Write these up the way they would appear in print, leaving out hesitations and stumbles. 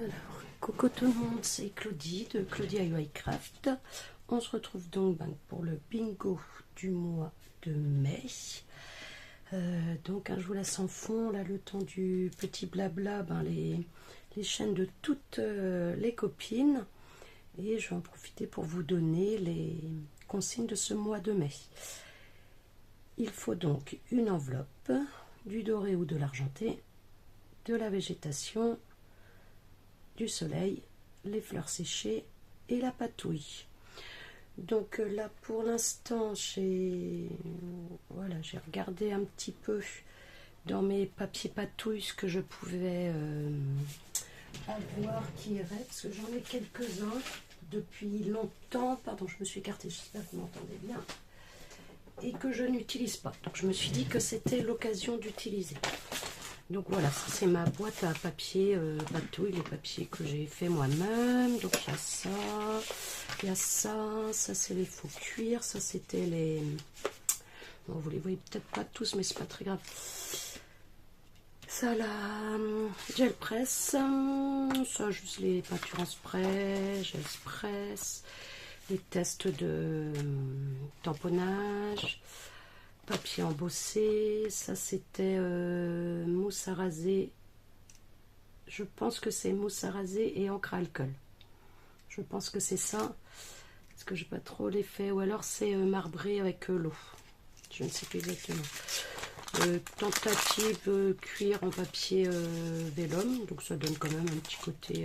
Alors, coucou tout le monde, c'est Claudie de Claudie DIY Craft. On se retrouve donc pour le bingo du mois de mai. Donc, je vous laisse en fond, là, le temps du petit blabla, les chaînes de toutes les copines. Et je vais en profiter pour vous donner les consignes de ce mois de mai. Il faut donc une enveloppe, du doré ou de l'argenté, de la végétation, du soleil, les fleurs séchées et la patouille. Donc là pour l'instant j'ai regardé un petit peu dans mes papiers patouilles ce que je pouvais avoir qui irait, parce que j'en ai quelques-uns depuis longtemps. Pardon, je me suis écartée, j'espère que vous m'entendez bien, et que je n'utilise pas. Donc je me suis dit que c'était l'occasion d'utiliser. Donc voilà, c'est ma boîte à papier patouille, les papiers que j'ai fait moi-même. Donc il y a ça, ça c'est les faux cuirs, ça c'était les... Bon, vous les voyez peut-être pas tous, mais c'est pas très grave. Ça la gel press, ça juste les peintures en spray, gel press, les tests de tamponnage, papier embossé, ça c'était mousse à raser, je pense que c'est mousse à raser et encre à alcool, je pense que c'est ça, parce que j'ai pas trop l'effet, ou alors c'est marbré avec l'eau, je ne sais plus exactement. Tentative cuir en papier vélum, donc ça donne quand même un petit côté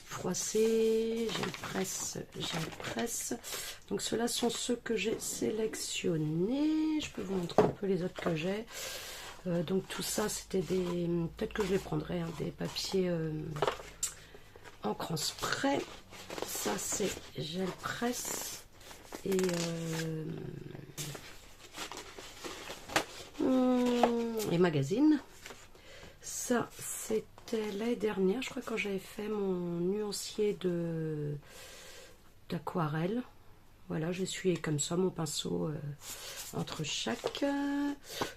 froissé, gel presse. Donc ceux-là sont ceux que j'ai sélectionnés. Je peux vous montrer un peu les autres que j'ai. Donc tout ça c'était des... Peut-être que je les prendrai, hein, des papiers encre en spray. Ça c'est gel presse et magazines. Ça c'était l'année dernière, je crois, quand j'avais fait mon nuancier d'aquarelle. Voilà, j'essuyais comme ça mon pinceau entre chaque.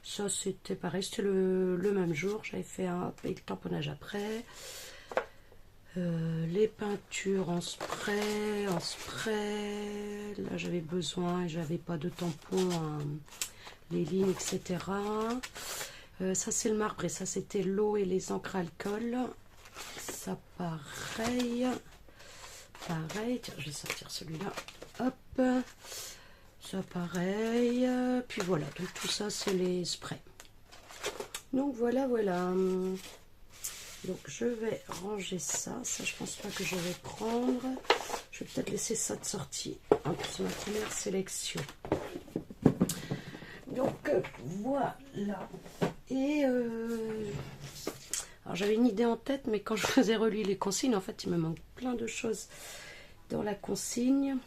Ça c'était pareil, c'était le même jour, j'avais fait un et le tamponnage après. Les peintures en spray, là j'avais besoin, j'avais pas de tampon, hein, les lignes, etc. Ça c'est le marbre, et ça c'était l'eau et les encres alcool. Ça pareil, tiens, je vais sortir celui-là, hop, ça pareil, puis voilà, donc tout ça c'est les sprays. Donc voilà, donc je vais ranger ça, je pense pas que je vais prendre, je vais peut-être laisser ça de sortie, hein, c'est ma première sélection. Donc voilà, et alors j'avais une idée en tête, mais quand je vous ai relu les consignes, en fait il me manque plein de choses dans la consigne.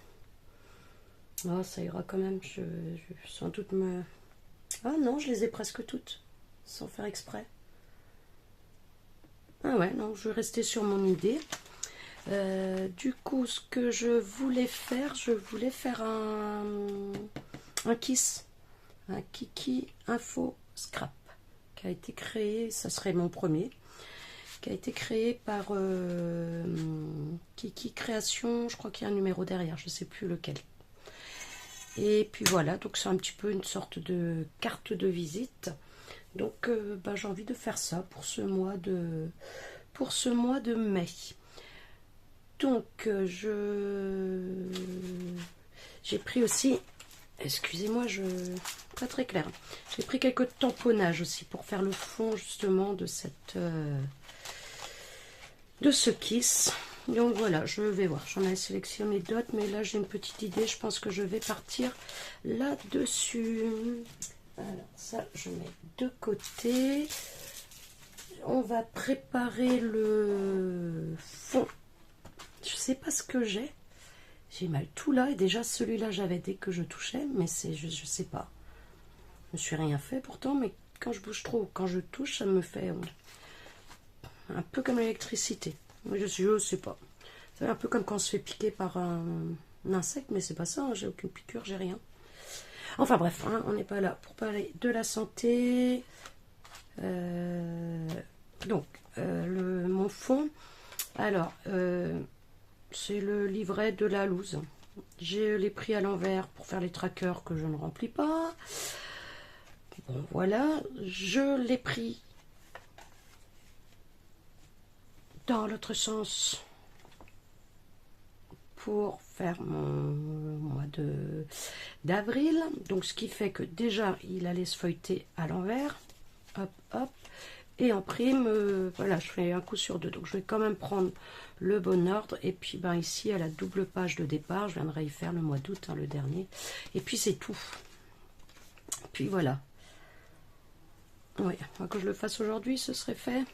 Oh, ça ira quand même, je sans doute me... Ah non, je les ai presque toutes, sans faire exprès. Ah ouais, non, je vais rester sur mon idée. Du coup, ce que je voulais faire un kiss, un Kiki Info Scrap, qui a été créé, ça serait mon premier, qui a été créé par Kiki Création, je crois qu'il y a un numéro derrière, je ne sais plus lequel. Et puis voilà, donc c'est un petit peu une sorte de carte de visite. Donc j'ai envie de faire ça pour ce mois de mai. Donc j'ai pris aussi, excusez-moi, pas très clair, j'ai pris quelques tamponnages aussi pour faire le fond justement de ce kiss. Donc voilà, je vais voir, j'en ai sélectionné d'autres, mais là j'ai une petite idée, je pense que je vais partir là-dessus. Alors ça je mets de côté. On va préparer le fond. Je sais pas ce que j'ai mal tout là, et déjà celui-là j'avais dès que je touchais, mais c'est je sais pas, je me suis rien fait pourtant, mais quand je bouge trop, quand je touche, ça me fait un peu comme l'électricité. Je sais pas, c'est un peu comme quand on se fait piquer par un insecte, mais c'est pas ça, hein, j'ai aucune piqûre, j'ai rien. Enfin bref, hein, on n'est pas là pour parler de la santé. Donc mon fond, Alors, c'est le livret de la loose. J'ai les prix à l'envers pour faire les trackers que je ne remplis pas. Bon, voilà. Je l'ai pris dans l'autre sens pour faire mon mois d'avril. Donc, ce qui fait que déjà, il allait se feuilleter à l'envers. Hop, hop. Et en prime, voilà, je fais un coup sur deux. Donc, je vais quand même prendre le bon ordre. Et puis, ben, ici, à la double page de départ, je viendrai y faire le mois d'août, hein, le dernier. Et puis, c'est tout. Puis, voilà. Oui, que je le fasse aujourd'hui, ce serait fait.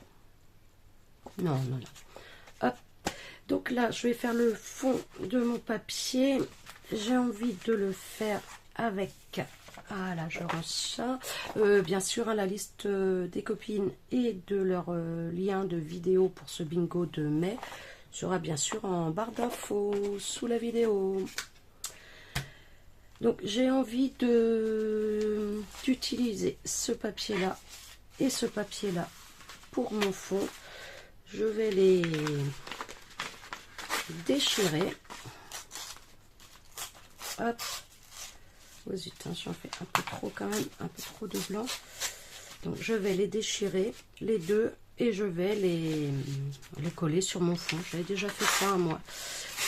Non, non, non. Hop. Donc là, je vais faire le fond de mon papier. J'ai envie de le faire avec... Ah là, je range ça. Bien sûr, hein, la liste des copines et de leur lien de vidéo pour ce bingo de mai sera bien sûr en barre d'infos sous la vidéo. Donc, j'ai envie d'utiliser ce papier-là et ce papier-là pour mon fond. Je vais les déchirer. Hop. Oh zut, hein, j'en fais un peu trop quand même, un peu trop de blanc. Donc je vais les déchirer, les deux, et je vais les coller sur mon fond. J'avais déjà fait ça un mois.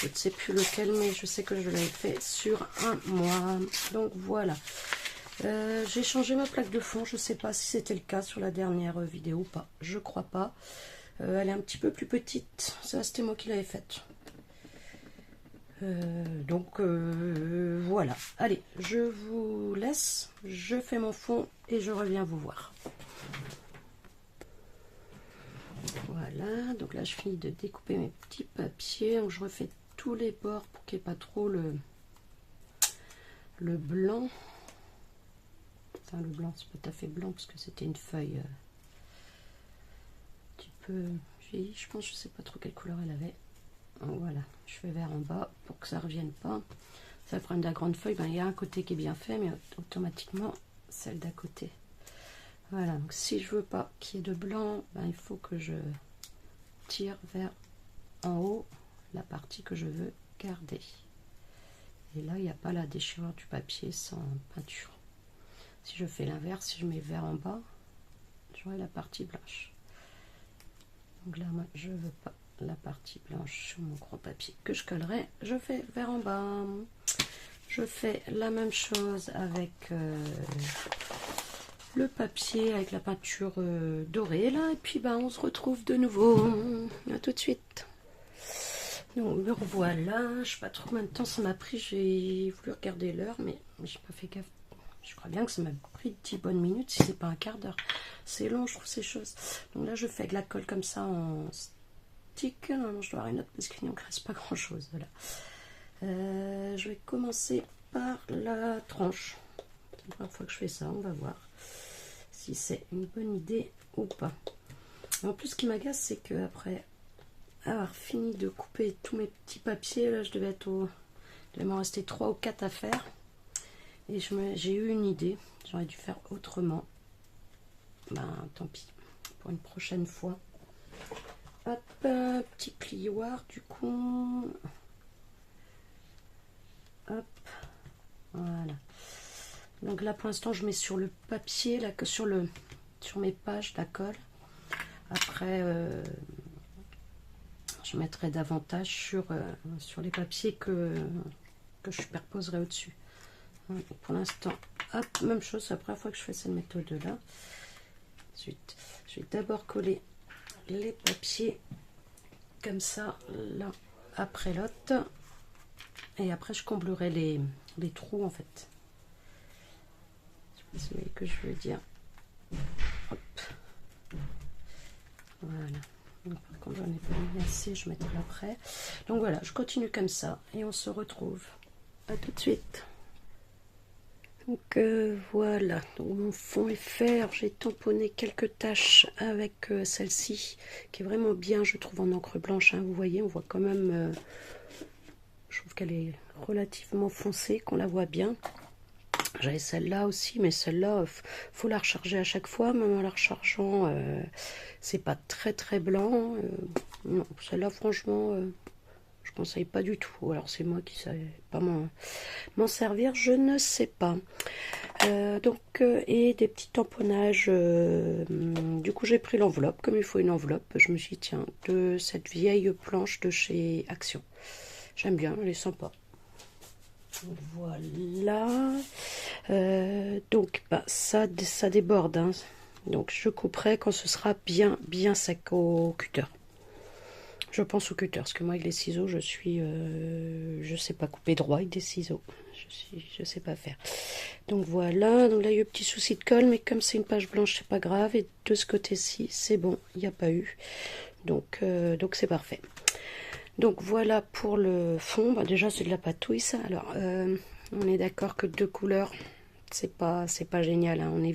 Je ne sais plus lequel, mais je sais que je l'avais fait sur un mois. Donc voilà. J'ai changé ma plaque de fond. Je ne sais pas si c'était le cas sur la dernière vidéo ou pas. Je crois pas. Elle est un petit peu plus petite. Ça, c'était moi qui l'avais faite. Donc voilà, allez, je vous laisse, je fais mon fond et je reviens vous voir. Voilà, donc là je finis de découper mes petits papiers, donc je refais tous les bords pour qu'il n'y ait pas trop le blanc. Enfin, le blanc, c'est pas tout à fait blanc parce que c'était une feuille un petit peu vieillie, je pense, je sais pas trop quelle couleur elle avait. Voilà, je fais vers en bas pour que ça ne revienne pas. Ça fera de la grande feuille, ben, il y a un côté qui est bien fait, mais automatiquement celle d'à côté. Voilà, donc si je veux pas qu'il y ait de blanc, ben, il faut que je tire vers en haut la partie que je veux garder. Et là, il n'y a pas la déchirure du papier sans peinture. Si je fais l'inverse, si je mets vers en bas, j'aurai la partie blanche. Donc là, moi, je veux pas la partie blanche sur mon gros papier que je collerai. Je fais vers en bas. Je fais la même chose avec le papier, avec la peinture dorée là, et puis ben on se retrouve de nouveau. À tout de suite. Donc me revoilà. Je sais pas trop combien de temps ça m'a pris. J'ai voulu regarder l'heure, mais j'ai pas fait gaffe. Je crois bien que ça m'a pris 10 bonnes minutes, si c'est pas un quart d'heure. C'est long, je trouve, ces choses. Donc là, je fais avec la colle comme ça en stick. Non, je dois avoir une autre parce qu'il ne reste pas grand chose. Voilà. Je vais commencer par la tranche. C'est la première fois que je fais ça, on va voir si c'est une bonne idée ou pas. En plus, ce qui m'agace, c'est que après avoir fini de couper tous mes petits papiers, là, je devais m'en rester 3 ou 4 à faire. Et j'ai eu une idée, j'aurais dû faire autrement. Ben tant pis, pour une prochaine fois. Hop, petit plioir du coup. Hop, voilà. Donc là pour l'instant je mets sur le papier, là que sur mes pages la colle. Après je mettrai davantage sur les papiers que je superposerai au-dessus. Pour l'instant, hop, même chose, c'est la première fois que je fais cette méthode là. Ensuite, je vais d'abord coller les papiers comme ça, l'un après l'autre, et après je comblerai les trous en fait. Je sais pas si vous voyez ce que je veux dire. Hop. Voilà. Donc, par contre, j'en ai pas mis assez, je mettrai après. Donc voilà, je continue comme ça et on se retrouve. À tout de suite. Donc voilà, donc mon fond est fait. J'ai tamponné quelques taches avec celle-ci qui est vraiment bien, je trouve, en encre blanche, hein. Vous voyez, on voit quand même, je trouve qu'elle est relativement foncée, qu'on la voit bien. J'avais celle-là aussi, mais celle-là, faut la recharger à chaque fois, même en la rechargeant, c'est pas très très blanc. Non, non, celle-là, franchement, je conseille pas du tout. Alors, c'est moi qui sais pas m'en servir, je ne sais pas. Et des petits tamponnages. Du coup, j'ai pris l'enveloppe. Comme il faut une enveloppe, je me suis dit, tiens, de cette vieille planche de chez Action. J'aime bien, elle est sympa. Voilà. Ça déborde. Hein. Donc, je couperai quand ce sera bien sec au cutter. Je pense au cutter, parce que moi, avec les ciseaux, je sais pas couper droit avec des ciseaux. Je sais pas faire. Donc voilà, donc là il y a eu un petit souci de colle, mais comme c'est une page blanche, c'est pas grave. Et de ce côté-ci, c'est bon, il n'y a pas eu. Donc c'est parfait. Donc voilà pour le fond. Bah, déjà c'est de la patouille ça. Alors on est d'accord que 2 couleurs, c'est pas génial. Hein. On est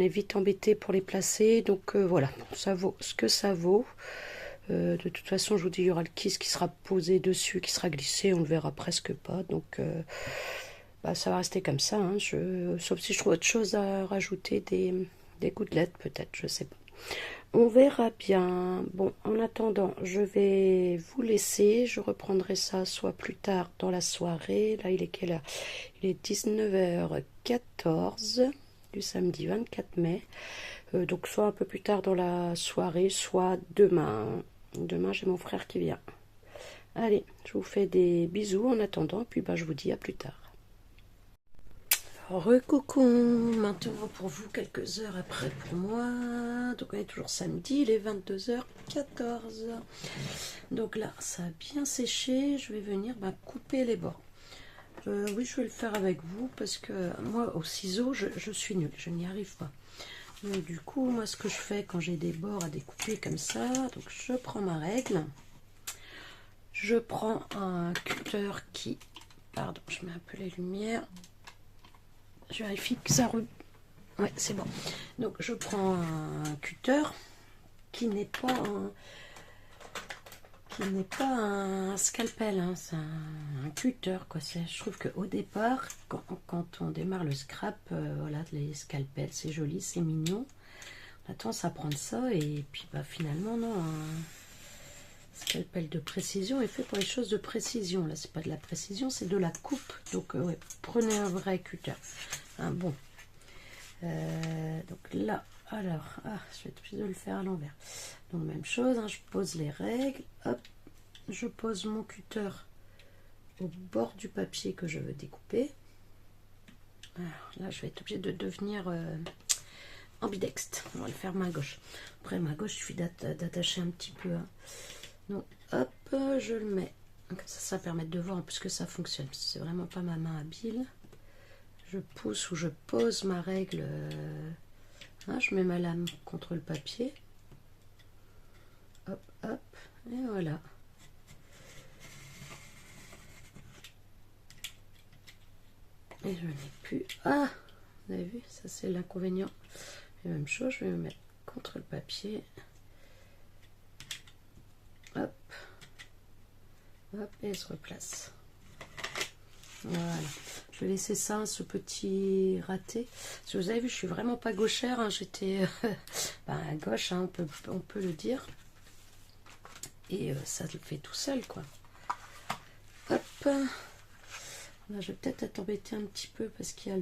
vite embêté pour les placer. Donc voilà, ça vaut ce que ça vaut. De toute façon, je vous dis, il y aura le kiss qui sera posé dessus, qui sera glissé, on le verra presque pas. Donc, ça va rester comme ça. Hein. Sauf si je trouve autre chose à rajouter, des gouttelettes peut-être, je sais pas. On verra bien. Bon, en attendant, je vais vous laisser. Je reprendrai ça soit plus tard dans la soirée. Là, il est quelle heure? Il est 19h14 du samedi 24 mai. Donc, soit un peu plus tard dans la soirée, soit demain. Demain, j'ai mon frère qui vient. Allez, je vous fais des bisous en attendant, puis je vous dis à plus tard. Recoucou, maintenant pour vous, quelques heures après pour moi. Donc on est toujours samedi, il est 22h14. Donc là, ça a bien séché, je vais venir couper les bords. Oui, je vais le faire avec vous, parce que moi, au ciseau, je suis nulle, je n'y arrive pas. Donc du coup, moi ce que je fais quand j'ai des bords à découper comme ça, donc je prends ma règle, je prends un cutter qui, pardon, je mets un peu les lumières, je vérifie que ça ouais, c'est bon. Donc je prends un cutter qui n'est pas un scalpel, hein, c'est un cutter quoi. Je trouve qu'au départ, quand on démarre le scrap, voilà, les scalpels, c'est joli, c'est mignon. On a tendance à prendre ça et puis finalement non. Un scalpel de précision est fait pour les choses de précision. Là, c'est pas de la précision, c'est de la coupe. Donc ouais, prenez un vrai cutter, un bon. Donc là, alors, je vais être obligée de le faire à l'envers. Donc même chose, hein, je pose les règles, hop, je pose mon cutter au bord du papier que je veux découper. Alors là, je vais être obligée de devenir ambidextre. On va le faire main gauche. Après, main gauche, il suffit d'attacher un petit peu. Hein. Donc, hop, je le mets. Comme ça permet de voir en plus que ça fonctionne. C'est vraiment pas ma main habile. Je pousse ou je pose ma règle. Hein, je mets ma lame contre le papier. Hop, hop, et voilà. Et je n'ai plus. Ah, vous avez vu, ça c'est l'inconvénient. La même chose, je vais me mettre contre le papier. Hop, hop, et elle se replace. Voilà. Je vais laisser ça, ce petit raté. Si vous avez vu, je suis vraiment pas gauchère. Hein, j'étais à gauche, hein, on peut le dire. Et ça le fait tout seul, quoi. Hop. Là, je vais peut-être être embêtée un petit peu parce qu'il y a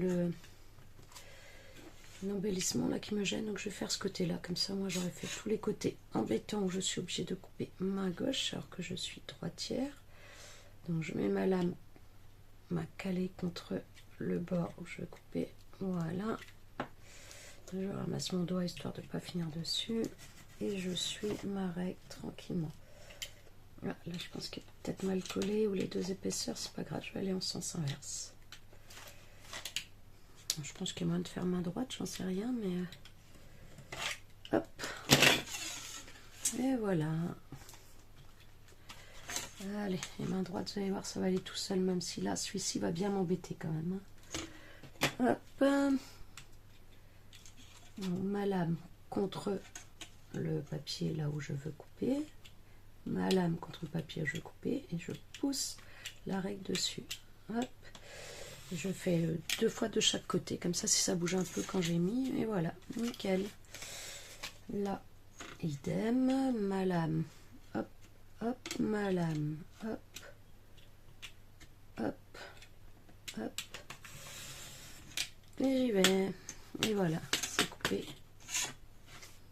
l'embellissement là qui me gêne. Donc je vais faire ce côté-là. Comme ça, moi, j'aurais fait tous les côtés embêtants où je suis obligée de couper main gauche alors que je suis droitière. Donc je mets ma lame, ma calée contre le bord où je veux couper. Voilà. Je ramasse mon doigt histoire de ne pas finir dessus. Et je suis ma règle tranquillement. Ah, là, je pense qu'il est peut-être mal collé ou les deux épaisseurs, c'est pas grave, je vais aller en sens inverse. Je pense qu'il y a moyen de faire main droite, j'en sais rien, mais hop, et voilà. Allez, et main droite, vous allez voir, ça va aller tout seul, même si là, celui-ci va bien m'embêter quand même. Hein. Hop, ma lame contre le papier là où je veux couper. Ma lame contre le papier, je vais couper et je pousse la règle dessus. Hop. Je fais 2 fois de chaque côté, comme ça si ça bouge un peu quand j'ai mis, et voilà, nickel. Là, idem, ma lame, hop, hop, ma lame, hop, hop, hop, et j'y vais, et voilà, c'est coupé,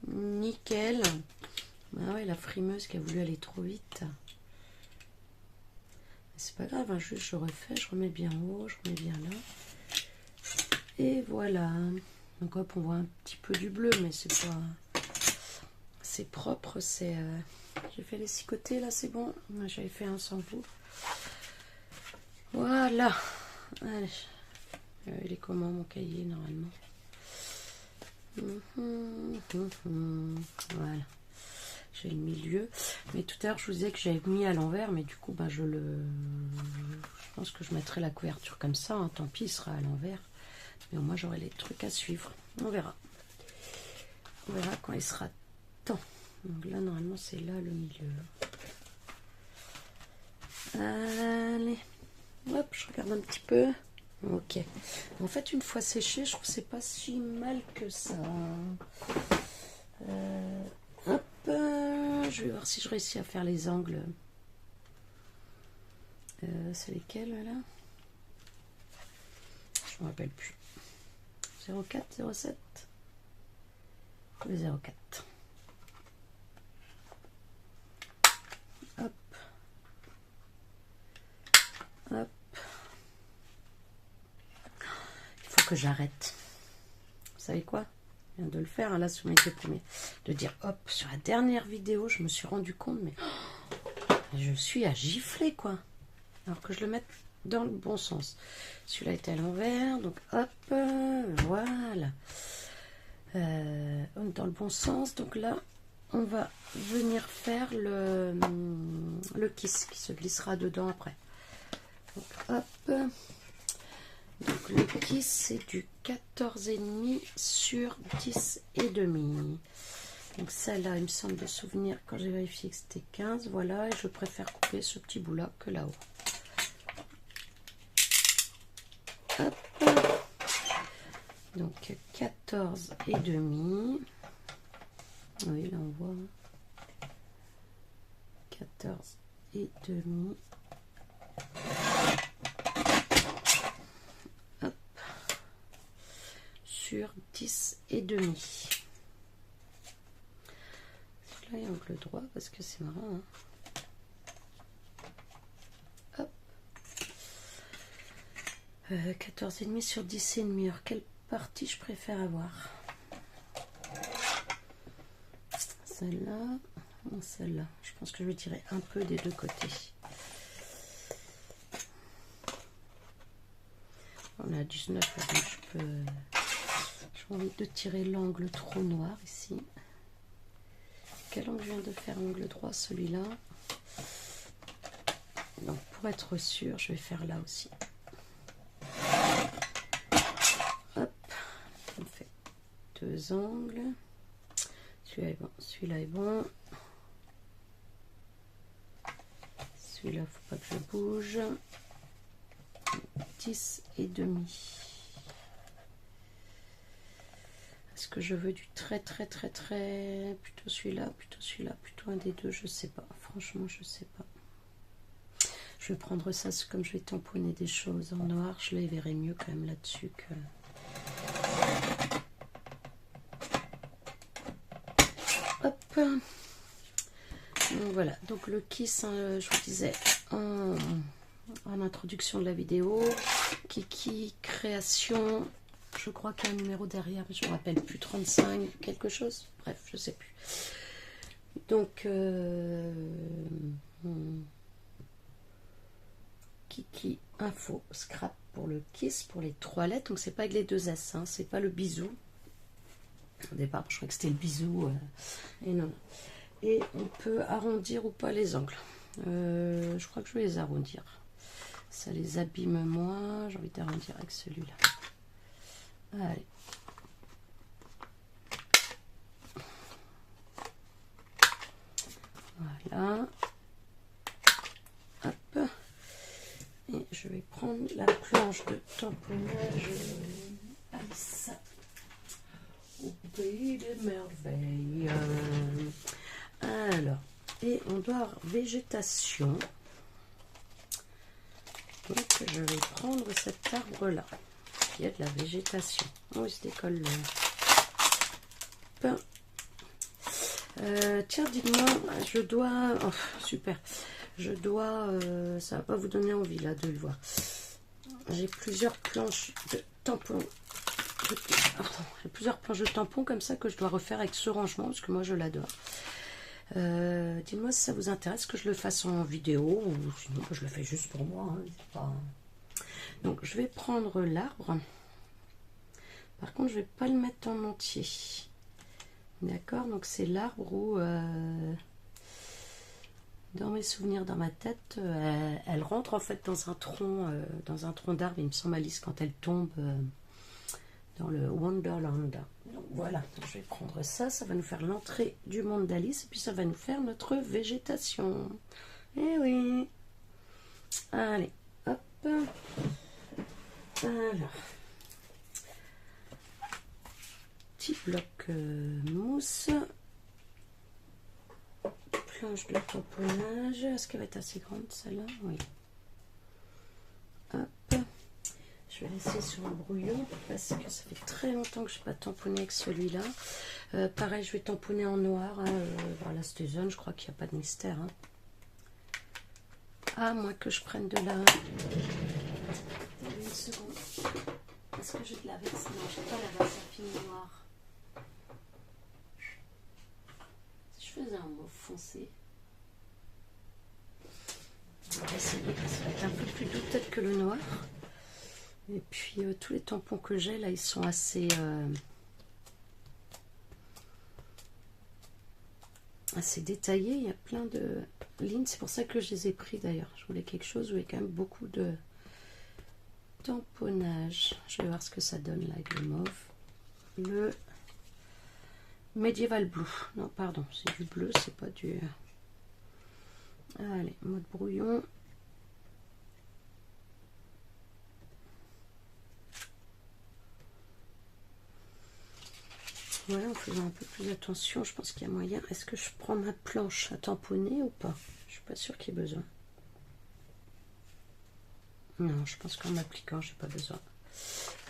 nickel. Ah ouais, la frimeuse qui a voulu aller trop vite. C'est pas grave, hein, juste je refais, je remets bien haut, je remets bien là. Et voilà. Donc hop, on voit un petit peu du bleu, mais c'est pas... C'est propre, c'est... J'ai fait les 6 côtés, là, c'est bon. J'avais fait un sans vous. Voilà. Allez. Il est comment, mon cahier, normalement? Voilà. J'ai le milieu, mais tout à l'heure je vous disais que j'avais mis à l'envers, mais du coup ben, je pense que je mettrai la couverture comme ça, hein. Tant pis, il sera à l'envers, mais au moins j'aurai les trucs à suivre, on verra quand il sera temps. Donc là normalement c'est là le milieu. Allez, hop, je regarde un petit peu. Ok, en fait une fois séché, je trouve que c'est pas si mal que ça. Hop, je vais voir si je réussis à faire les angles. C'est lesquels là? Je ne me rappelle plus. 04, 07, le 04. Hop, hop. Il faut que j'arrête. Vous savez quoi? Je viens de le faire, hein, là sur mes 2 premiers. De dire hop, sur la dernière vidéo, je me suis rendu compte, mais je suis à gifler quoi. Alors que je le mette dans le bon sens. Celui-là est à l'envers, donc hop, voilà. On est dans le bon sens, donc là, on va venir faire le kiss qui se glissera dedans après. Donc hop. Donc le kiss c'est du 14,5 sur 10,5. Donc celle-là, il me semble de souvenir quand j'ai vérifié que c'était 15. Voilà, et je préfère couper ce petit bout-là que là-haut. Hop. Donc 14,5. Oui, là on voit. 14,5. Hop. Sur 10,5. Là, il y a angle droit parce que c'est marrant. Hein. Hop. 14,5 sur 10,5. Alors, quelle partie je préfère avoir? Celle-là ou celle-là? Je pense que je vais tirer un peu des deux côtés. On a 19, donc je peux... J'ai envie de tirer l'angle trop noir ici. Quel angle je viens de faire? Angle droit, celui-là. Donc pour être sûr, je vais faire là aussi. Hop, on fait 2 angles. Celui-là est bon, celui-là est bon. Celui-là, faut pas que je bouge. 10,5. Est-ce que je veux du très plutôt celui-là, plutôt un des deux, je sais pas. Franchement, je sais pas. Je vais prendre ça, comme je vais tamponner des choses en noir, je les verrai mieux quand même là-dessus que... Hop. Donc voilà, donc le kiss, hein, je vous disais en introduction de la vidéo, Kiki Création, je crois qu'il y a un numéro derrière, mais je ne me rappelle plus, 35, quelque chose, bref, je sais plus. Donc, Kiki Info Scrap pour le kiss, pour les 3 lettres, donc c'est pas avec les 2 S, hein, c'est pas le bisou. Au départ, je croyais que c'était le bisou, et non. Et on peut arrondir ou pas les angles. Je crois que je vais les arrondir. Ça les abîme moins. J'ai envie d'arrondir avec celui-là. Allez. Voilà. Hop. Et je vais prendre la planche de tamponnage Alice au pays des merveilles. Alors, et on doit avoir végétation. Donc, je vais prendre cet arbre-là. Il y a de la végétation. Oh, il se décolle là. Tiens, dites-moi, je dois... Oh, super. Je dois... ça va pas vous donner envie, là, de le voir. J'ai plusieurs planches de tampons. J'ai plusieurs planches de tampons comme ça que je dois refaire avec ce rangement, parce que moi, je l'adore. Dites-moi si ça vous intéresse que je le fasse en vidéo, ou sinon que je le fais juste pour moi. Hein, pas... Donc, je vais prendre l'arbre. Par contre, je vais pas le mettre en entier. D'accord, donc c'est l'arbre où, dans mes souvenirs, dans ma tête, elle rentre en fait dans un tronc d'arbre, il me semble, Alice, quand elle tombe dans le Wonderland. Donc voilà, donc je vais prendre ça, ça va nous faire l'entrée du monde d'Alice, et puis ça va nous faire notre végétation. Eh oui. Allez, hop. Alors. Petit bloc mousse, planche de tamponnage. Est-ce qu'elle va être assez grande celle-là? Oui. Hop. Je vais laisser sur le brouillon parce que ça fait très longtemps que je n'ai pas tamponné avec celui-là. Pareil, je vais tamponner en noir. Hein, voilà, cette zone, je crois qu'il n'y a pas de mystère. Hein. À moins que je prenne de la... Une seconde. Est-ce que j'ai de la verse? Non, je n'ai pas la Versafine noire. Je faisais un mauve foncé. On va essayer. Ça va être un peu plus doux peut-être que le noir. Et puis tous les tampons que j'ai là, ils sont assez détaillés. Il y a plein de lignes. C'est pour ça que je les ai pris d'ailleurs. Je voulais quelque chose où il y a quand même beaucoup de tamponnage. Je vais voir ce que ça donne là avec le mauve. Le Medieval Blue. Non, pardon, c'est du bleu, c'est pas du... Allez, mode brouillon. Voilà, en faisant un peu plus attention, je pense qu'il y a moyen. Est-ce que je prends ma planche à tamponner ou pas? Je suis pas sûre qu'il y ait besoin. Non, je pense qu'en m'appliquant, j'ai pas besoin.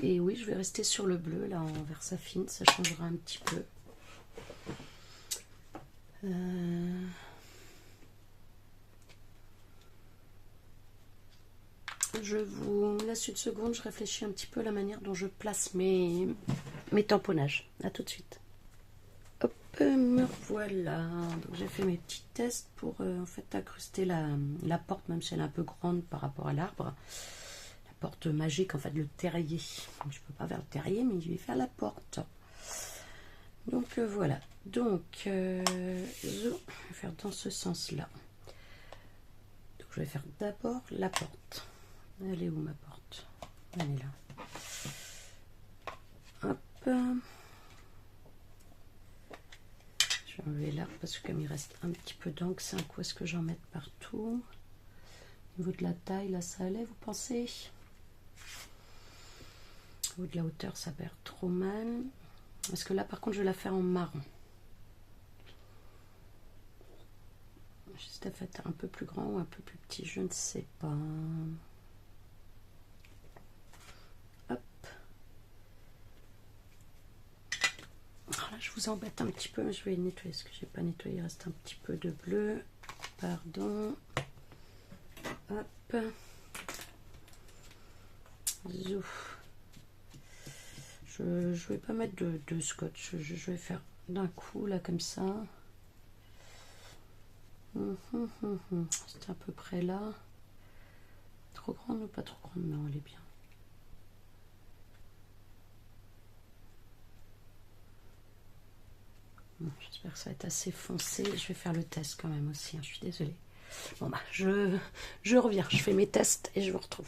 Et oui, je vais rester sur le bleu, là, en Versafine, ça changera un petit peu. Je vous laisse une seconde, je réfléchis un petit peu à la manière dont je place mes tamponnages. A tout de suite. Hop, me voilà. Donc j'ai fait mes petits tests pour en fait incruster la porte, même si elle est un peu grande par rapport à l'arbre. La porte magique, en fait, le terrier. Donc, je peux pas faire le terrier, mais je vais faire la porte. Donc voilà. Donc je vais faire dans ce sens-là. Donc je vais faire d'abord la porte. Elle est où ma porte? Elle est là. Hop. Je vais enlever là parce que comme il reste un petit peu d'encre, c'est un coup est-ce que j'en mette partout. Au niveau de la taille, là ça allait, vous pensez? Au niveau de la hauteur, ça perd trop mal. Parce que là par contre je vais la faire en marron. Juste à fait un peu plus grand ou un peu plus petit, je ne sais pas. Là, je vous embête un petit peu, mais je vais nettoyer ce que j'ai pas nettoyé. Il reste un petit peu de bleu. Pardon. Hop. Zouf. Je vais pas mettre de scotch. Je vais faire d'un coup, là, comme ça. C'est à peu près là. Trop grande ou pas trop grande? Non, elle est bien. J'espère que ça va être assez foncé. Je vais faire le test quand même aussi. Je suis désolée. Bon bah, je reviens. Je fais mes tests et je vous retrouve.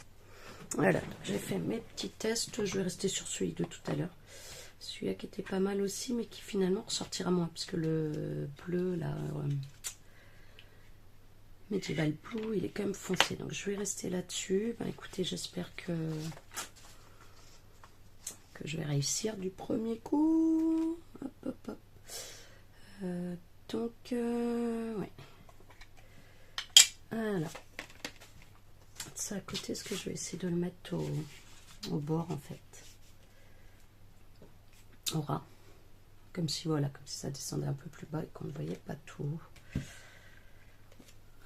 Voilà, j'ai fait mes petits tests. Je vais rester sur celui de tout à l'heure. Celui-là qui était pas mal aussi, mais qui finalement ressortira moins. Parce que le bleu, là, Medieval Blue, il est quand même foncé. Donc je vais rester là-dessus. Bah, écoutez, j'espère que que je vais réussir du premier coup. Hop, hop, hop. Donc, ouais. Alors, ça à côté, est-ce que je vais essayer de le mettre au bord, en fait, au ras. Comme si, voilà, comme si ça descendait un peu plus bas et qu'on ne voyait pas tout.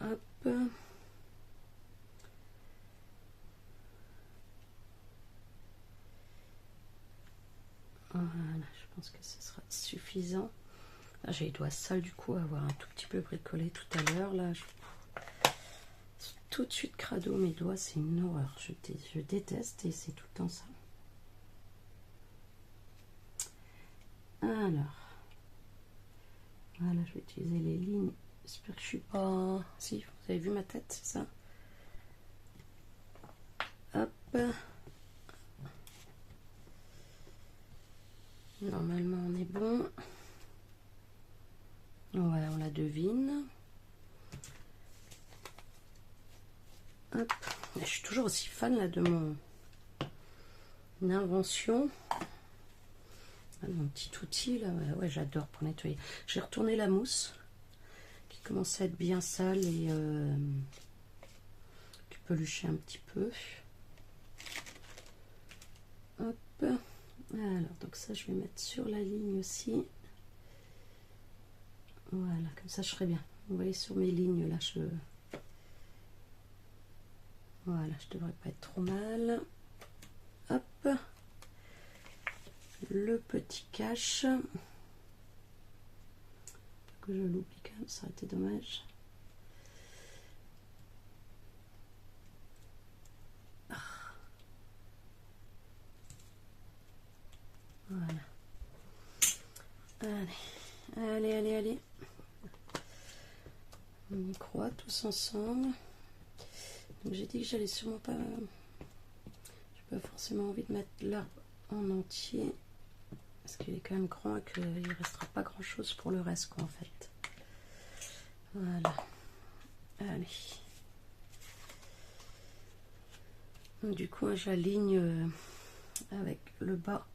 Hop. Voilà, je pense que ce sera suffisant. Là, j'ai les doigts sales du coup à avoir un tout petit peu bricolé tout à l'heure. Là, tout de suite crado, mes doigts, c'est une horreur. Je déteste et c'est tout le temps ça. Alors, voilà, je vais utiliser les lignes. J'espère que je suis pas... Si, vous avez vu ma tête, c'est ça? Hop. Normalement, on est bon. Voilà, on la devine. Hop. Je suis toujours aussi fan là de mon invention. Mon petit outil là, ouais, j'adore pour nettoyer. J'ai retourné la mousse qui commence à être bien sale et qui peluchait un petit peu. Hop. Alors, donc ça, je vais mettre sur la ligne aussi. Voilà, comme ça, je serai bien. Vous voyez, sur mes lignes, là, voilà, je devrais pas être trop mal. Hop. Le petit cache. Que je l'oublie quand même, ça aurait été dommage. Voilà. Allez. On y croit tous ensemble. Donc j'ai dit que j'allais sûrement pas... J'ai pas forcément envie de mettre l'arbre en entier. Parce qu'il est quand même grand et qu'il ne restera pas grand chose pour le reste quoi en fait. Voilà. Allez. Donc, du coup j'aligne avec le bas.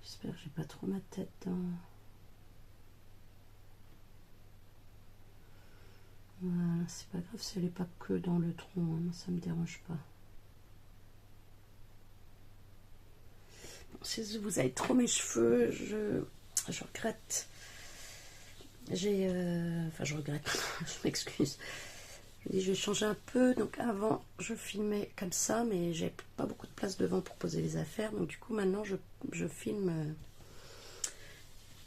J'espère que j'ai pas trop ma tête dans... Voilà, c'est pas grave si elle n'est pas que dans le tronc, hein, ça me dérange pas. Si vous avez trop mes cheveux, je regrette. Enfin, je regrette, je m'excuse. Je dis, je vais changer un peu. Donc avant, je filmais comme ça, mais j'ai pas beaucoup de place devant pour poser les affaires. Donc du coup, maintenant, je filme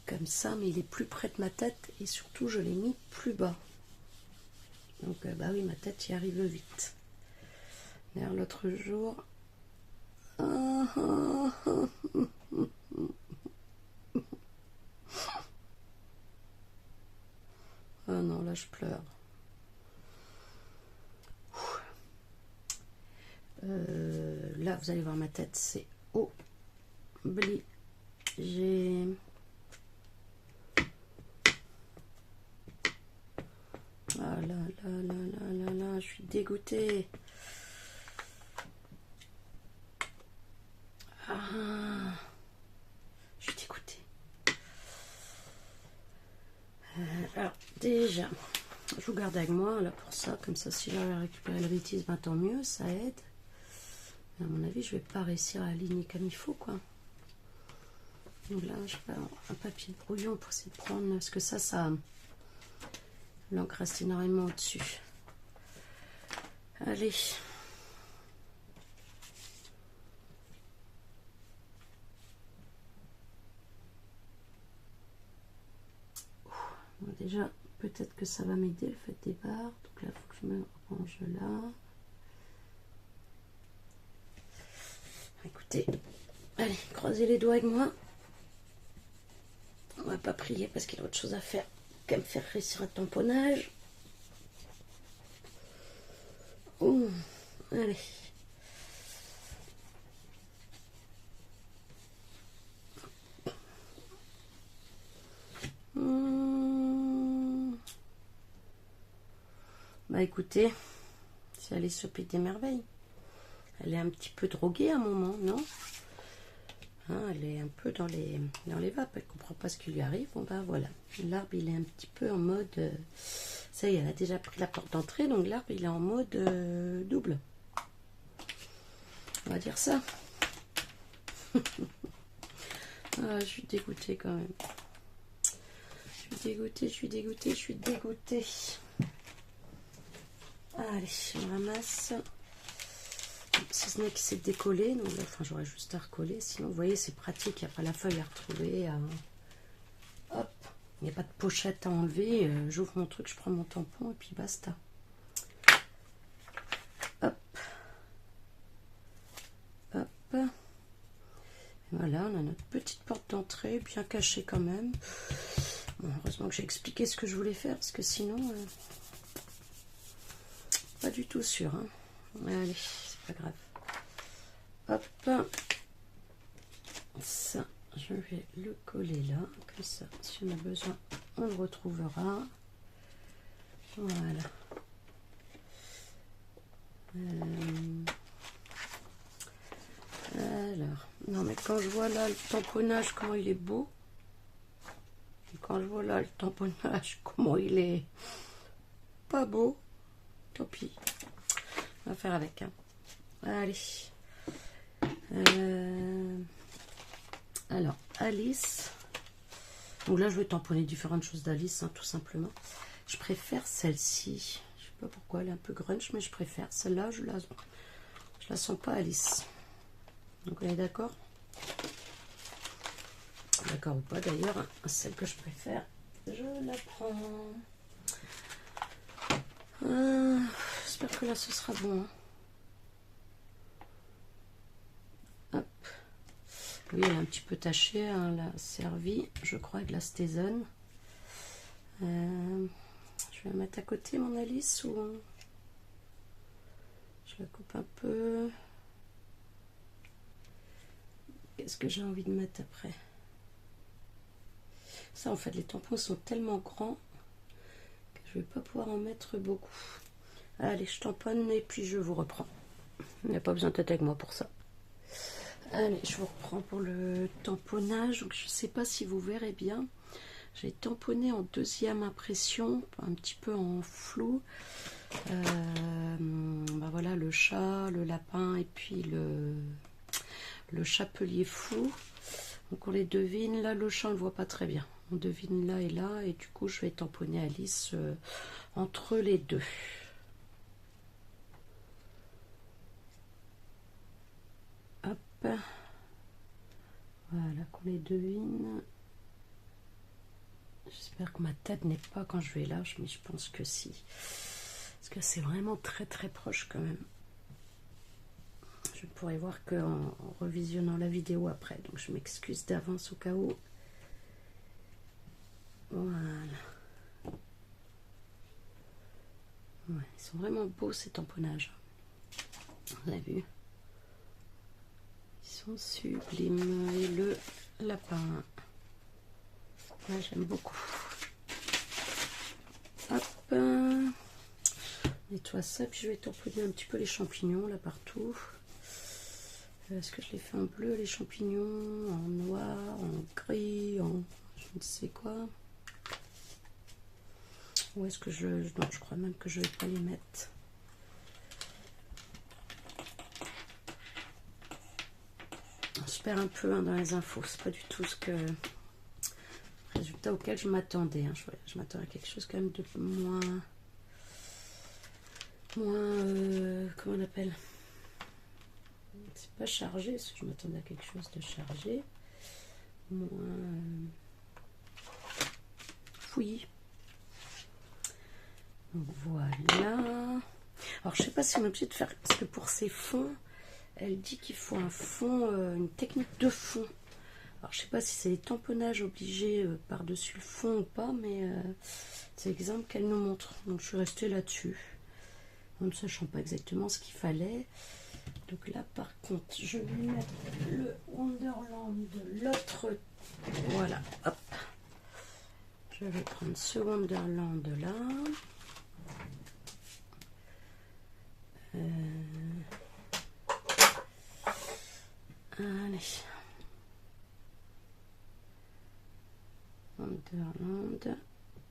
comme ça, mais il est plus près de ma tête et surtout, je l'ai mis plus bas. Donc, bah oui, ma tête y arrive vite. D'ailleurs, l'autre jour... Ah non, là je pleure. Là, vous allez voir ma tête, c'est obligé. Ah là, je suis dégoûtée. Ah, je suis dégoûtée. Alors, déjà, je vous garde avec moi là pour ça, comme ça, si j'arrive à récupérer le bêtise, ben, tant mieux, ça aide. Mais à mon avis, je vais pas réussir à aligner comme il faut, quoi. Donc là, je vais un papier de brouillon pour essayer de prendre, parce que ça l'encre reste énormément au-dessus. Allez. Bon, déjà, peut-être que ça va m'aider le fait des barres. Donc là, il faut que je me range là. Écoutez, allez, croisez les doigts avec moi. On va pas prier parce qu'il y a autre chose à faire qu'à me faire réussir un tamponnage. Ouh, allez. Bah écoutez, C'est Alice au Pays des Merveilles. Elle est un petit peu droguée à un moment, non? Hein, elle est un peu dans les vapes. Elle comprend pas ce qui lui arrive. Bon ben voilà. L'arbre il est un petit peu en mode... ça y est, elle a déjà pris la porte d'entrée. Donc l'arbre il est en mode double. On va dire ça. Ah, je suis dégoûtée quand même. Je suis dégoûtée. Allez, je ramasse. Si ce n'est qu'il s'est décollé, donc là, enfin j'aurais juste à recoller. Sinon, vous voyez, c'est pratique. Il n'y a pas la feuille à retrouver. Hop, il n'y a pas de pochette à enlever. J'ouvre mon truc, je prends mon tampon et puis basta. Hop. Hop. Voilà, on a notre petite porte d'entrée, bien cachée quand même. Bon, heureusement que j'ai expliqué ce que je voulais faire, parce que sinon, pas du tout sûr. Hein. Allez, c'est pas grave. Hop. Ça, je vais le coller là, comme ça, si on a besoin, on le retrouvera. Voilà. Alors, non mais quand je vois là le tamponnage, comment il est beau. Et quand je vois là le tamponnage, comment il est pas beau. Tant pis. On va faire avec. Hein. Allez. Alors, Alice. Donc là, je vais tamponner différentes choses d'Alice, hein, tout simplement. Je préfère celle-ci. Je sais pas pourquoi, elle est un peu grunge, mais je préfère. Celle-là, je la sens pas Alice. Donc on est d'accord? D'accord ou pas d'ailleurs, hein, celle que je préfère, je la prends. J'espère que là ce sera bon. Hein. Hop. Oui, elle est un petit peu tachée, hein, elle a servi, je crois, de la Stézone. Je vais la mettre à côté, mon Alice, ou je la coupe un peu. Qu'est-ce que j'ai envie de mettre après? Ça, en fait, les tampons sont tellement grands que je vais pas pouvoir en mettre beaucoup. Allez, je tamponne et puis je vous reprends. Il n'y a pas besoin d'être avec moi pour ça. Allez, je vous reprends pour le tamponnage. Donc, je ne sais pas si vous verrez bien. J'ai tamponné en deuxième impression, un petit peu en flou. Ben voilà, le chat, le lapin et puis le chapelier fou. Donc on les devine. Là, le chat, on ne le voit pas très bien. On devine là et là. Et du coup, je vais tamponner Alice entre les deux. Hop. Voilà, qu'on les devine. J'espère que ma tête n'est pas quand je vais là, mais je pense que si. Parce que c'est vraiment très très proche quand même. Je ne pourrai voir qu'en revisionnant la vidéo après. Donc je m'excuse d'avance au cas où. Voilà. Ouais, ils sont vraiment beaux ces tamponnages. Vous avez vu? Ils sont sublimes. Et le lapin. Ouais, j'aime beaucoup. Hop. Nettoie ça. Puis je vais tamponner un petit peu les champignons là partout. Est-ce que je les fais en bleu, les champignons, en noir, en gris, en je ne sais quoi. Ou est-ce que non, je crois même que je ne vais pas les mettre. Je perds un peu hein, dans les infos. C'est pas du tout ce que résultat auquel je m'attendais. Hein. Je m'attendais à quelque chose quand même de moins comment on appelle? C'est pas chargé, parce que je m'attendais à quelque chose de chargé. Moins fouillis. Donc voilà. Alors je sais pas si on est obligé de faire, parce que pour ces fonds, elle dit qu'il faut un fond, une technique de fond. Alors je sais pas si c'est des tamponnages obligés par-dessus le fond ou pas, mais c'est l'exemple qu'elle nous montre. Donc je suis restée là-dessus, en ne sachant pas exactement ce qu'il fallait. Donc là par contre, je vais mettre le Wonderland de l'autre. Voilà, hop. Je vais prendre ce Wonderland là. Wonderland.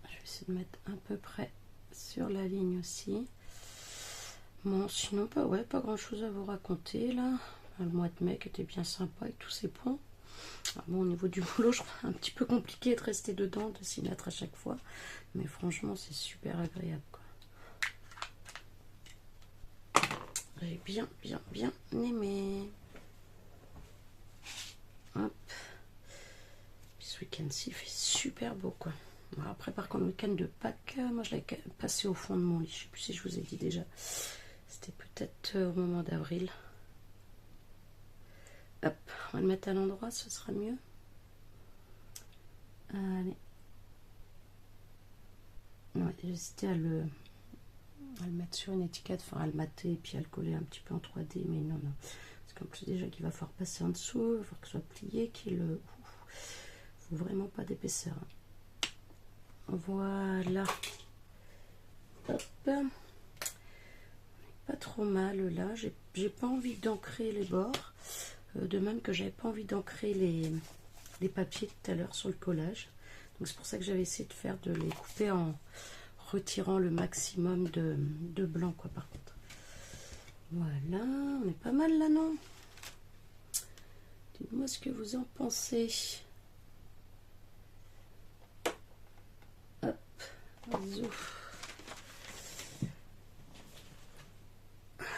Je vais essayer de mettre à peu près sur la ligne aussi. Bon, sinon, pas grand chose à vous raconter là. Le mois de mai qui était bien sympa avec tous ces ponts. Bon, au niveau du boulot, je trouve un petit peu compliqué de rester dedans, de s'y mettre à chaque fois. Mais franchement, c'est super agréable, quoi. J'ai bien aimé. Hop. Ce week-end-ci, il fait super beau, quoi. Bon, après, par contre, le week-end de Pâques, moi, je l'ai passé au fond de mon lit. Je sais plus si je vous ai dit déjà. C'était peut-être au moment d'avril. Hop, on va le mettre à l'endroit, ce sera mieux. Allez. Ouais, j'hésitais à le mettre sur une étiquette, enfin à le mater et puis à le coller un petit peu en 3D, mais non. Parce qu'en plus déjà qu'il va falloir passer en dessous, il va falloir que ce soit plié, qu'il faut vraiment pas d'épaisseur. Voilà. Hop. Pas trop mal là, j'ai pas envie d'ancrer les bords, de même que j'avais pas envie d'ancrer les papiers tout à l'heure sur le collage. Donc c'est pour ça que j'avais essayé de les couper en retirant le maximum de blanc, quoi, par contre. Voilà, on est pas mal là, non? Dites-moi ce que vous en pensez. Hop, bisous.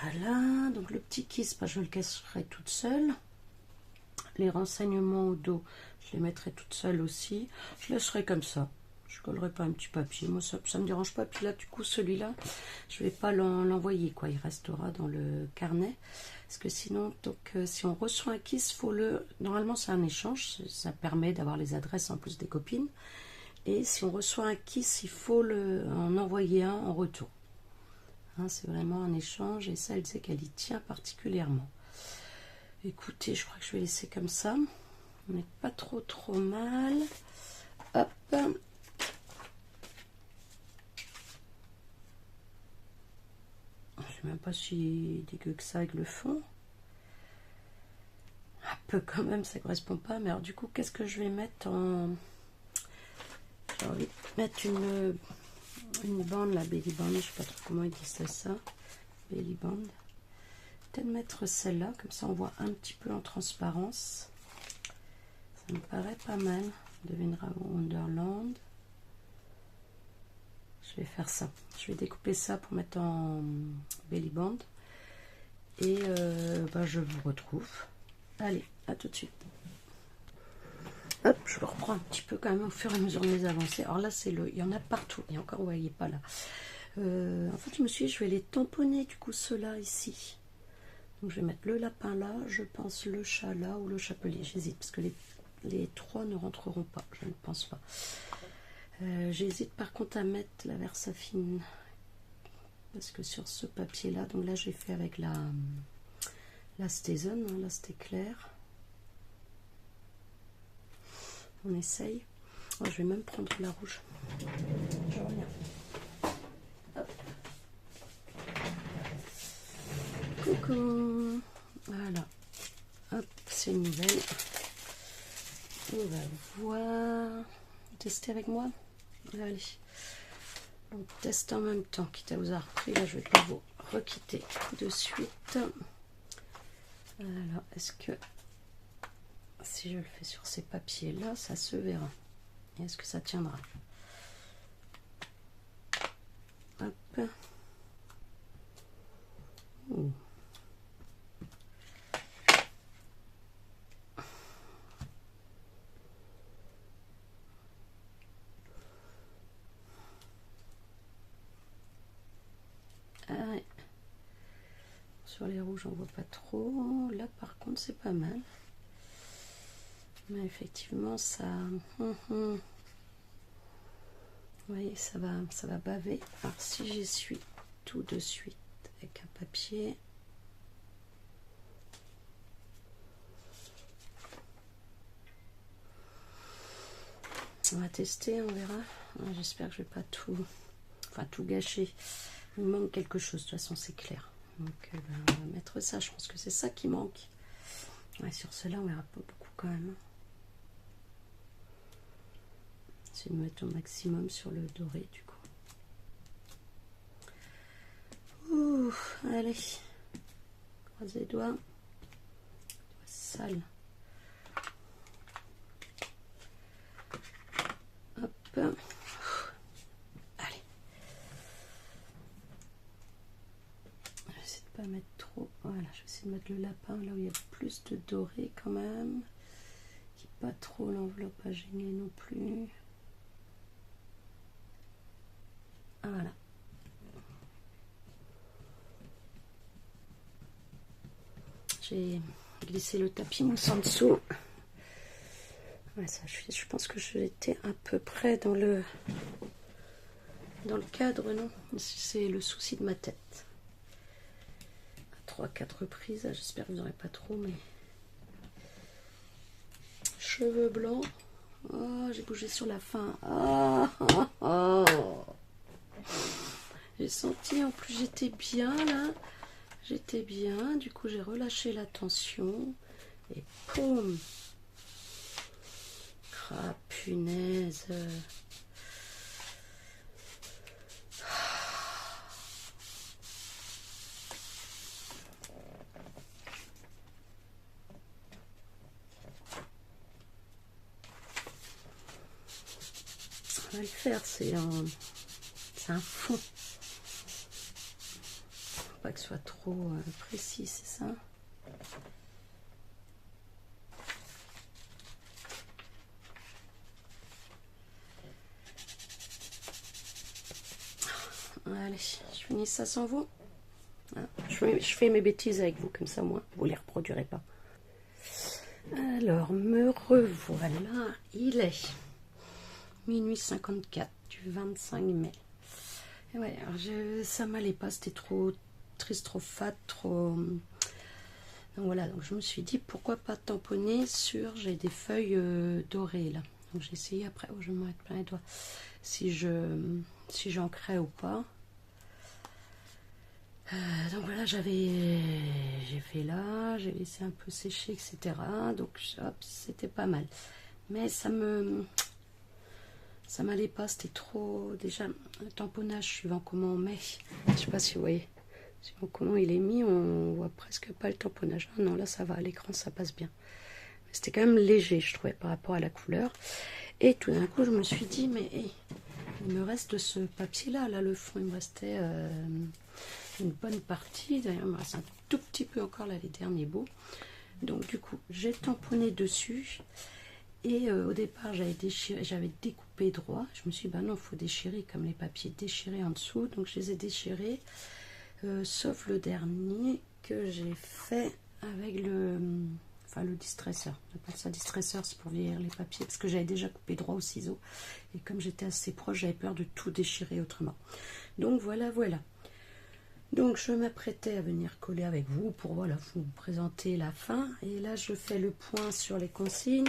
Voilà, donc le petit kiss, je le cacherai toute seule. Les renseignements au dos, je les mettrai toute seule aussi. Je laisserai comme ça. Je collerai pas un petit papier. Moi, ça me dérange pas. Puis là, du coup, celui-là, je vais pas l'envoyer, quoi. Il restera dans le carnet. Parce que sinon, donc, si on reçoit un kiss, faut le... Normalement, c'est un échange. Ça permet d'avoir les adresses en plus des copines. Et si on reçoit un kiss, il faut en envoyer un en retour. Hein, c'est vraiment un échange. Et ça, elle sait qu'elle y tient particulièrement. Écoutez, je crois que je vais laisser comme ça. On n'est pas trop mal. Hop. Je sais même pas si dégueu que ça avec le fond. Un peu quand même, ça correspond pas. Mais alors du coup, qu'est-ce que je vais mettre en... J'ai envie de mettre une bande, la belly band. Je sais pas trop comment ils disent ça. Belly band. Peut-être mettre celle-là, comme ça on voit un petit peu en transparence. Ça me paraît pas mal. Deviendra Wonderland. Je vais faire ça. Je vais découper ça pour mettre en belly band. Et je vous retrouve. Allez, à tout de suite. Hop, je le reprends un petit peu quand même au fur et à mesure de mes avancées. Alors là, il y en a partout. Et encore, vous voyez pas là. En fait, je me suis dit, je vais les tamponner du coup ceux-là ici. Donc je vais mettre le lapin là, je pense le chat là ou le chapelier. J'hésite parce que les trois ne rentreront pas. Je ne pense pas. J'hésite par contre à mettre la Versafine parce que sur ce papier là, donc là j'ai fait avec la Stézone, hein, là c'était clair. On essaye. Oh, je vais même prendre la rouge. Je reviens. Hop. Coucou. Voilà. Hop, c'est une nouvelle. On va voir. Tester avec moi. Allez. On teste en même temps, quitte à vous avoir repris. Là, je vais pas vous requitter de suite. Alors, est-ce que si je le fais sur ces papiers là, ça se verra? Et est-ce que ça tiendra? Hop. Ouh. Ah ouais. Sur les rouges, on voit pas trop. Là, par contre, c'est pas mal. Mais effectivement, ça... Vous voyez, ça va baver. Alors, si j'essuie tout de suite avec un papier... On va tester, on verra. J'espère que je vais pas tout gâcher. Il me manque quelque chose, de toute façon, c'est clair. Donc, on va mettre ça. Je pense que c'est ça qui manque. Ouais, sur cela, on verra pas beaucoup quand même. essayer de mettre au maximum sur le doré du coup. Ouh, allez, croise les doigts. Sale. Hop. Allez. Je vais essayer de pas mettre trop. Voilà, je vais essayer de mettre le lapin là où il y a plus de doré quand même. Qui pas trop l'enveloppe à gêner non plus. Voilà. J'ai glissé le tapis mousse en dessous. Ouais, ça, je pense que j'étais à peu près dans le cadre, non? C'est le souci de ma tête. À 3-4 reprises, j'espère que vous n'aurez pas trop, mais... Cheveux blancs. Oh, j'ai bougé sur la fin. Oh. J'ai senti, en plus j'étais bien là. J'étais bien, du coup j'ai relâché la tension. Et poum. Ah, punaise. On va le faire, c'est un fond. Faut pas que ce soit trop précis, c'est ça? Allez, je finis ça sans vous. Je fais mes bêtises avec vous, comme ça, moi, vous les reproduirez pas. Alors, me revoilà. Il est minuit 54 du 25 mai. Et ouais, alors ça m'allait pas, c'était trop triste, trop fat, trop... Donc voilà, donc je me suis dit, pourquoi pas tamponner sur... J'ai des feuilles dorées, là. Donc j'ai essayé après, oh, je vais me mettre plein les doigts, si j'ancrais ou pas. Donc voilà, j'ai fait là, j'ai laissé un peu sécher, etc. Donc hop, c'était pas mal. Mais ça m'allait pas, c'était trop... Déjà, le tamponnage suivant comment on met, je sais pas si vous voyez, suivant comment il est mis, on voit presque pas le tamponnage. Ah non, là ça va, à l'écran ça passe bien. Mais c'était quand même léger, je trouvais, par rapport à la couleur. Et tout d'un coup, je me suis dit, mais hey, il me reste de ce papier-là, là, le fond, il me restait... une bonne partie, d'ailleurs il me reste un tout petit peu encore là les derniers bouts, donc du coup j'ai tamponné dessus et au départ j'avais découpé droit, je me suis dit bah non, il faut déchirer comme les papiers déchirés en dessous, donc je les ai déchirés sauf le dernier que j'ai fait avec le distresseur, on appelle ça distresseur, c'est pour vieillir les papiers parce que j'avais déjà coupé droit au ciseau et comme j'étais assez proche j'avais peur de tout déchirer autrement, donc voilà. Donc je m'apprêtais à venir coller avec vous pour voilà, vous présenter la fin. Et là je fais le point sur les consignes.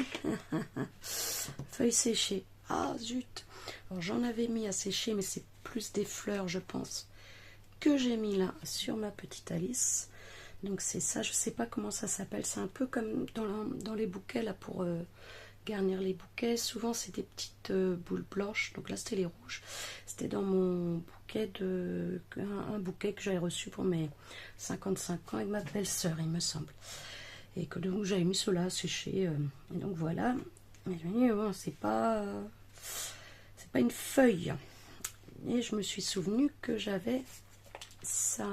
Feuilles séchées. Ah zut. Alors j'en avais mis à sécher mais c'est plus des fleurs je pense. Que j'ai mis là sur ma petite Alice. Donc c'est ça, je sais pas comment ça s'appelle. C'est un peu comme dans les bouquets là pour... garnir les bouquets, souvent c'est des petites boules blanches, donc là c'était les rouges, c'était dans mon bouquet un bouquet que j'avais reçu pour mes 55 ans avec ma belle-sœur il me semble, et que donc j'avais mis cela à sécher, et donc voilà, et je me dis bon, c'est pas une feuille, et je me suis souvenu que j'avais ça,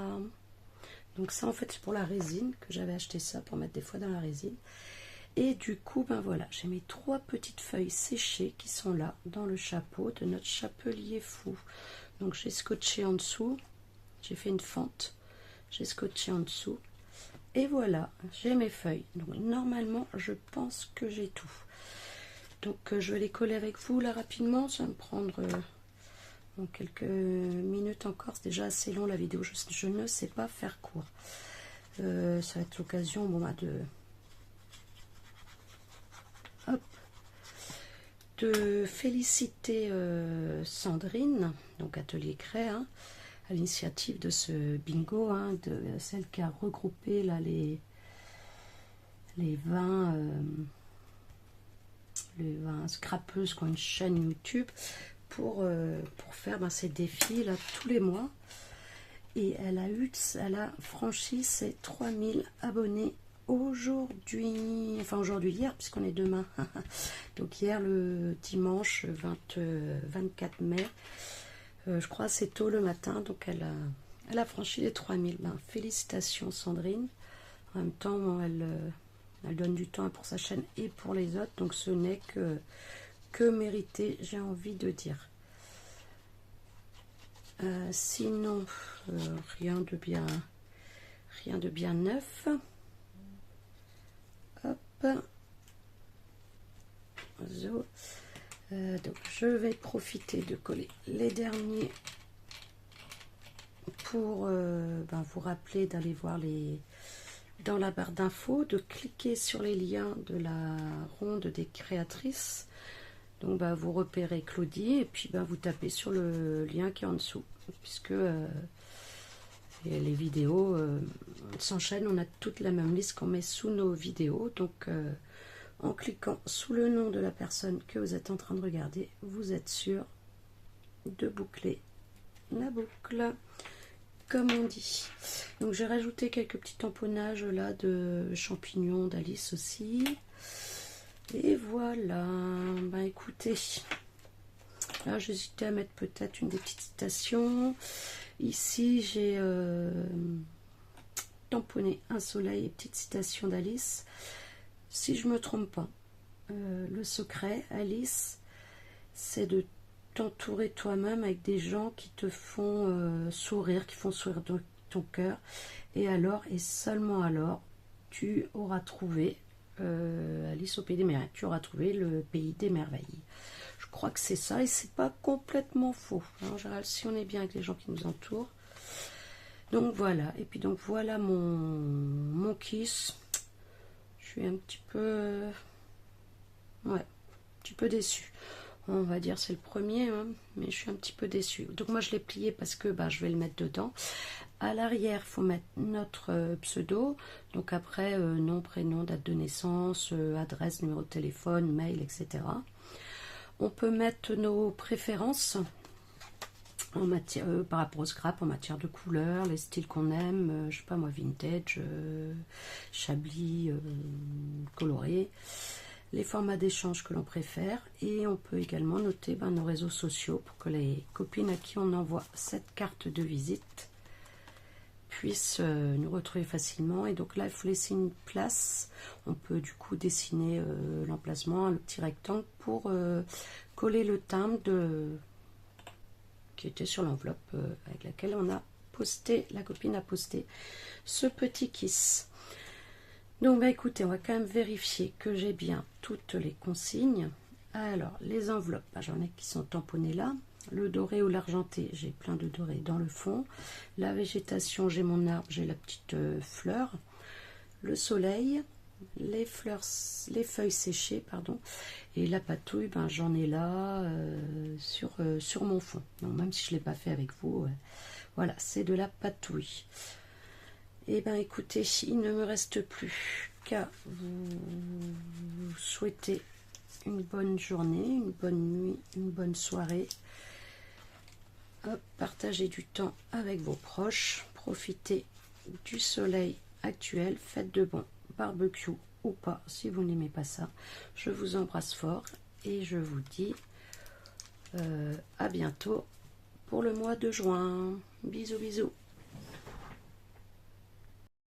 donc ça en fait c'est pour la résine, que j'avais acheté ça pour mettre des fois dans la résine. Et du coup, ben voilà, j'ai mes 3 petites feuilles séchées qui sont là, dans le chapeau de notre chapelier fou. Donc j'ai scotché en dessous, j'ai fait une fente, j'ai scotché en dessous. Et voilà, j'ai mes feuilles. Donc normalement, je pense que j'ai tout. Donc je vais les coller avec vous là rapidement, ça va me prendre quelques minutes encore. C'est déjà assez long la vidéo, je ne sais pas faire court. Ça va être l'occasion bon, de féliciter Sandrine, donc Atelier Cray, hein, à l'initiative de ce bingo, hein, de celle qui a regroupé là les 20 scrapeuses qui ont une chaîne YouTube pour faire ces défis là tous les mois. Et elle a franchi ses 3000 abonnés aujourd'hui, enfin aujourd'hui, hier, puisqu'on est demain. Donc hier, le dimanche 24 mai, je crois c'est tôt le matin, donc elle a franchi les 3000. Ben, félicitations Sandrine. En même temps, bon, elle donne du temps pour sa chaîne et pour les autres, donc ce n'est que mérité, j'ai envie de dire. Sinon, rien de bien neuf. Hop. Donc je vais profiter de coller les derniers pour vous rappeler d'aller voir dans la barre d'infos, de cliquer sur les liens de la ronde des créatrices. Donc vous repérez Claudie et puis vous tapez sur le lien qui est en dessous, puisque les vidéos s'enchaînent, on a toute la même liste qu'on met sous nos vidéos. Donc en cliquant sous le nom de la personne que vous êtes en train de regarder, vous êtes sûr de boucler la boucle, comme on dit. Donc j'ai rajouté quelques petits tamponnages là de champignons d'Alice aussi. Et voilà, écoutez, là j'hésitais à mettre peut-être une des petites citations. Ici j'ai tamponné un soleil et petite citation d'Alice. Si je me trompe pas, le secret, Alice, c'est de t'entourer toi-même avec des gens qui te font sourire, qui font sourire ton cœur. Et alors, et seulement alors, tu auras trouvé Alice au pays des merveilles. Tu auras trouvé le pays des merveilles. Je crois que c'est ça et c'est pas complètement faux. En général, si on est bien avec les gens qui nous entourent. Donc voilà. Et puis donc voilà mon kiss. Je suis un petit peu, un petit peu déçue. On va dire c'est le premier, hein, mais je suis un petit peu déçue. Donc moi je l'ai plié parce que je vais le mettre dedans. À l'arrière, il faut mettre notre pseudo. Donc après, nom, prénom, date de naissance, adresse, numéro de téléphone, mail, etc. On peut mettre nos préférences en matière, par rapport au scrap, en matière de couleurs, les styles qu'on aime, je sais pas moi, vintage, chablis, coloré, les formats d'échange que l'on préfère. Et on peut également noter nos réseaux sociaux pour que les copines à qui on envoie cette carte de visite puissent nous retrouver facilement. Et donc là il faut laisser une place, on peut du coup dessiner l'emplacement, le petit rectangle pour coller le timbre qui était sur l'enveloppe avec laquelle on a posté, la copine a posté ce petit kiss. Donc écoutez, on va quand même vérifier que j'ai bien toutes les consignes. Alors les enveloppes, j'en ai qui sont tamponnées là. Le doré ou l'argenté, j'ai plein de doré dans le fond. La végétation, j'ai mon arbre, j'ai la petite fleur. Le soleil, les feuilles séchées, pardon. Et la patouille, j'en ai là sur mon fond. Donc même si je ne l'ai pas fait avec vous, voilà, c'est de la patouille. Et écoutez, il ne me reste plus qu'à vous souhaiter une bonne journée, une bonne nuit, une bonne soirée. Hop, partagez du temps avec vos proches, profitez du soleil actuel, faites de bons barbecue ou pas si vous n'aimez pas ça. Je vous embrasse fort et je vous dis à bientôt pour le mois de juin. Bisous bisous.